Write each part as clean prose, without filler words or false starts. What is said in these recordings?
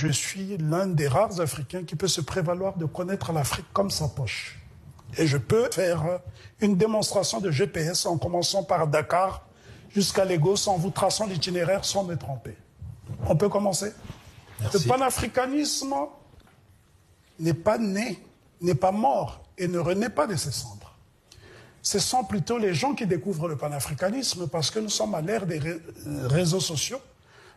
je suis l'un des rares Africains qui peut se prévaloir de connaître l'Afrique comme sa poche. Et je peux faire une démonstration de GPS en commençant par Dakar jusqu'à Lagos en vous traçant l'itinéraire sans me tromper. On peut commencer? Merci. Le panafricanisme n'est pas né, n'est pas mort et ne renaît pas de ses cendres. Ce sont plutôt les gens qui découvrent le panafricanisme parce que nous sommes à l'ère des réseaux sociaux.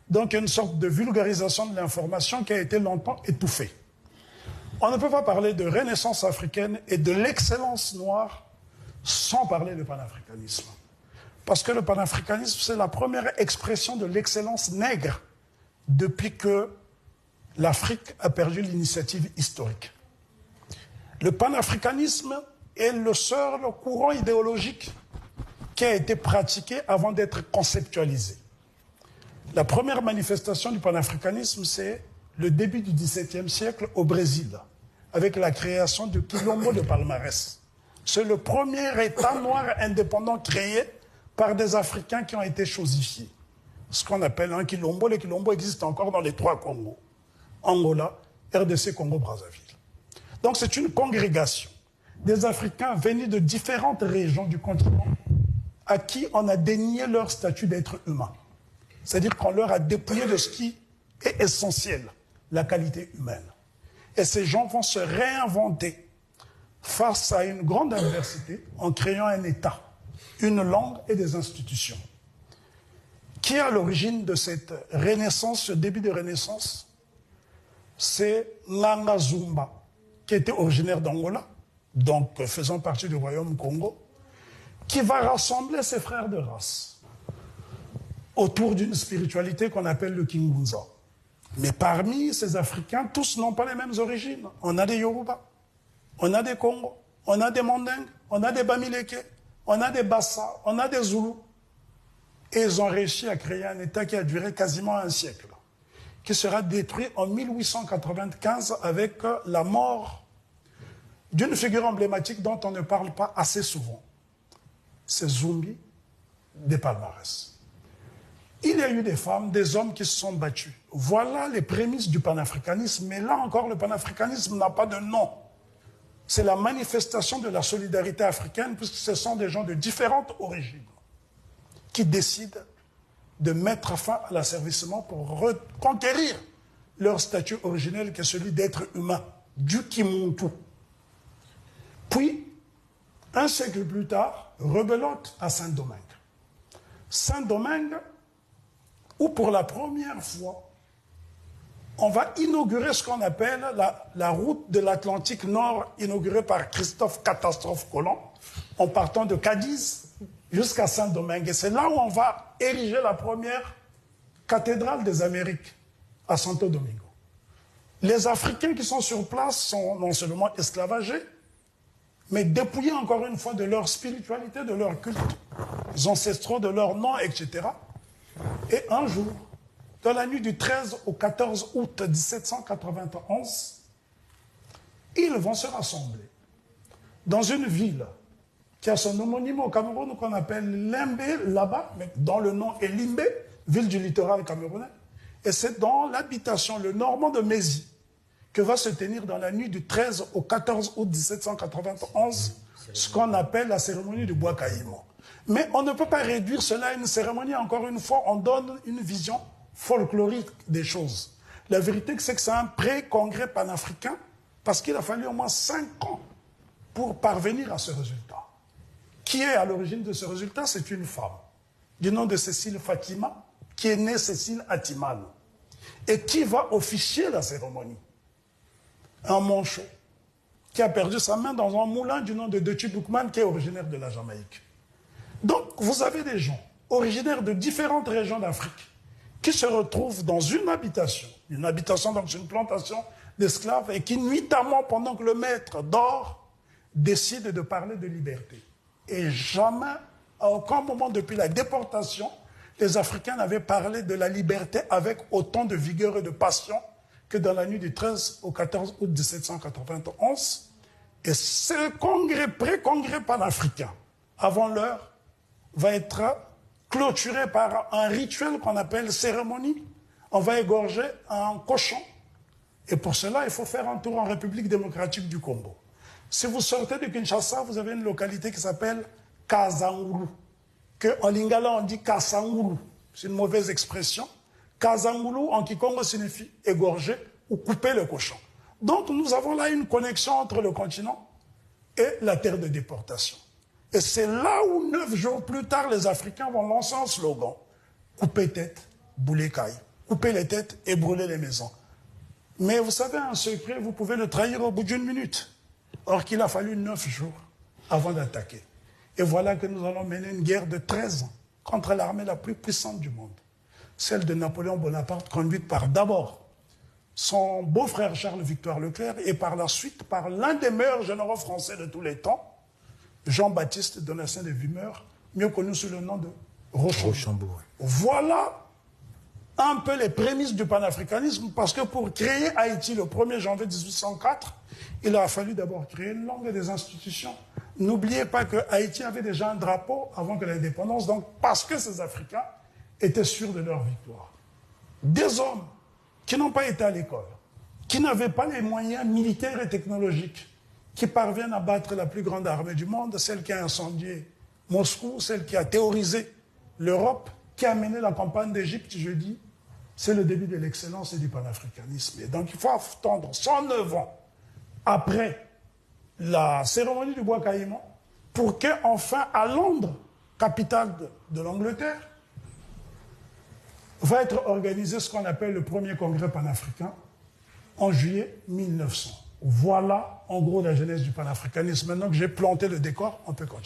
Donc, il y a une sorte de vulgarisation de l'information qui a été longtemps étouffée. On ne peut pas parler de renaissance africaine et de l'excellence noire sans parler de panafricanisme. Parce que le panafricanisme, c'est la première expression de l'excellence nègre depuis que l'Afrique a perdu l'initiative historique. Le panafricanisme est le seul courant idéologique qui a été pratiqué avant d'être conceptualisé. La première manifestation du panafricanisme, c'est le début du XVIIe siècle au Brésil, avec la création du Quilombo de Palmarès. C'est le premier État noir indépendant créé par des Africains qui ont été chosifiés. Ce qu'on appelle un Quilombo. Les Quilombo existent encore dans les 3 Congos. Angola, RDC, Congo-Brazzaville. Donc c'est une congrégation des Africains venus de différentes régions du continent à qui on a dénié leur statut d'être humain. C'est-à-dire qu'on leur a dépouillé de ce qui est essentiel, la qualité humaine. Et ces gens vont se réinventer face à une grande adversité en créant un État, une langue et des institutions. Qui est à l'origine de cette renaissance, ce début de renaissance? C'est Nganga Zumba, qui était originaire d'Angola, donc faisant partie du royaume Congo, qui va rassembler ses frères de race autour d'une spiritualité qu'on appelle le Kingunza. Mais parmi ces Africains, tous n'ont pas les mêmes origines. On a des Yoruba, on a des Congo, on a des Mandingues, on a des Bamileke, on a des Bassa, on a des Zoulous. Et ils ont réussi à créer un État qui a duré quasiment un siècle, qui sera détruit en 1895 avec la mort d'une figure emblématique dont on ne parle pas assez souvent. C'est Zumbi des Palmarès. Il y a eu des femmes, des hommes qui se sont battus. Voilà les prémices du panafricanisme. Mais là encore, le panafricanisme n'a pas de nom. C'est la manifestation de la solidarité africaine, puisque ce sont des gens de différentes origines qui décident de mettre fin à l'asservissement pour reconquérir leur statut originel, qui est celui d'être humain, du Kimuntu. Puis, un siècle plus tard, rebelote à Saint-Domingue. Saint-Domingue, où pour la première fois, on va inaugurer ce qu'on appelle la route de l'Atlantique Nord, inaugurée par Christophe Catastrophe Colomb, en partant de Cadiz jusqu'à Saint-Domingue. Et c'est là où on va ériger la première cathédrale des Amériques, à Santo Domingo. Les Africains qui sont sur place sont non seulement esclavagés, mais dépouillés encore une fois de leur spiritualité, de leur culte, les ancestraux, de leur nom, etc. Et un jour, dans la nuit du 13 au 14 août 1791, ils vont se rassembler dans une ville qui a son homonyme au Cameroun, qu'on appelle Limbé, là-bas, mais dont le nom est Limbé, ville du littoral camerounais. Et c'est dans l'habitation, le Normand de Mézy, que va se tenir dans la nuit du 13 au 14 août 1791, ce qu'on appelle la cérémonie du Bois Caïman. Mais on ne peut pas réduire cela à une cérémonie. Encore une fois, on donne une vision folklorique des choses. La vérité, c'est que c'est un pré-congrès panafricain, parce qu'il a fallu au moins 5 ans pour parvenir à ce résultat. Qui est à l'origine de ce résultat? C'est une femme, du nom de Cécile Fatima, qui est née Cécile Atimano, et qui va officier la cérémonie. Un manchot qui a perdu sa main dans un moulin du nom de Deutsche Bookman, qui est originaire de la Jamaïque. Donc, vous avez des gens originaires de différentes régions d'Afrique qui se retrouvent dans une habitation donc une plantation d'esclaves, et qui, nuitamment, pendant que le maître dort, décide de parler de liberté. Et jamais, à aucun moment depuis la déportation, les Africains n'avaient parlé de la liberté avec autant de vigueur et de passion que dans la nuit du 13 au 14 août 1791. Et ce congrès, pré-congrès panafricain, avant l'heure, va être clôturé par un rituel qu'on appelle cérémonie. On va égorger un cochon Et pour cela, il faut faire un tour en République démocratique du Congo. Si vous sortez de Kinshasa, vous avez une localité qui s'appelle Kazangulu, que en lingala on dit Kasangulu. C'est une mauvaise expression. Kazangulu en Kikongo signifie égorger ou couper le cochon. Donc nous avons là une connexion entre le continent et la terre de déportation. Et c'est là où 9 jours plus tard, les Africains vont lancer un slogan. Couper tête, bouler caille. Couper les têtes et brûler les maisons. Mais vous savez, un secret, vous pouvez le trahir au bout d'une minute. Or qu'il a fallu 9 jours avant d'attaquer. Et voilà que nous allons mener une guerre de 13 ans contre l'armée la plus puissante du monde. Celle de Napoléon Bonaparte, conduite par d'abord son beau-frère Charles-Victor Leclerc et par la suite par l'un des meilleurs généraux français de tous les temps, Jean-Baptiste Donatien de Vimeur, mieux connu sous le nom de Rochambeau. Voilà un peu les prémices du panafricanisme, parce que pour créer Haïti le 1er janvier 1804, il a fallu d'abord créer une langue et des institutions. N'oubliez pas que Haïti avait déjà un drapeau avant que l'indépendance, donc parce que ces Africains étaient sûrs de leur victoire. Des hommes qui n'ont pas été à l'école, qui n'avaient pas les moyens militaires et technologiques, qui parviennent à battre la plus grande armée du monde, celle qui a incendié Moscou, celle qui a théorisé l'Europe, qui a mené la campagne d'Égypte, je dis, c'est le début de l'excellence et du panafricanisme. Et donc il faut attendre 109 ans après la cérémonie du bois caïman pour qu'enfin à Londres, capitale de l'Angleterre, va être organisé ce qu'on appelle le premier congrès panafricain en juillet 1900. Voilà en gros la genèse du panafricanisme. Maintenant que j'ai planté le décor, on peut continuer.